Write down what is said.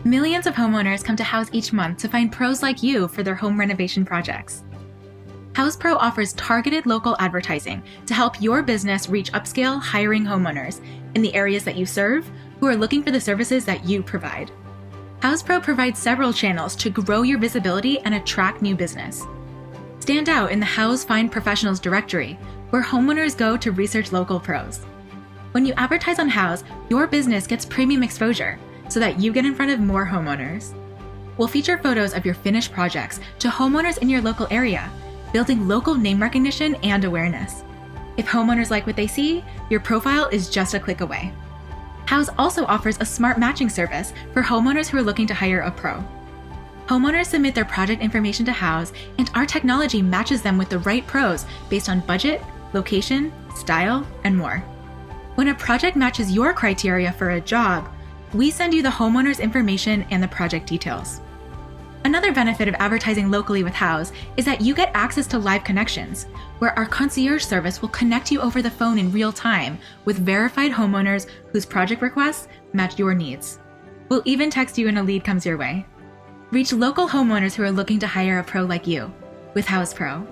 Millions of homeowners come to Houzz each month to find pros like you for their home renovation projects. Houzz Pro offers targeted local advertising to help your business reach upscale, hiring homeowners in the areas that you serve who are looking for the services that you provide. Houzz Pro provides several channels to grow your visibility and attract new business. Stand out in the Houzz Find Professionals directory, where homeowners go to research local pros. When you advertise on Houzz, your business gets premium exposure so that you get in front of more homeowners. We'll feature photos of your finished projects to homeowners in your local area, building local name recognition and awareness. If homeowners like what they see, your profile is just a click away. Houzz also offers a smart matching service for homeowners who are looking to hire a pro. Homeowners submit their project information to Houzz, and our technology matches them with the right pros based on budget, location, style, and more. When a project matches your criteria for a job, we send you the homeowner's information and the project details. Another benefit of advertising locally with Houzz is that you get access to live connections, where our concierge service will connect you over the phone in real time with verified homeowners whose project requests match your needs. We'll even text you when a lead comes your way. Reach local homeowners who are looking to hire a pro like you with Houzz Pro.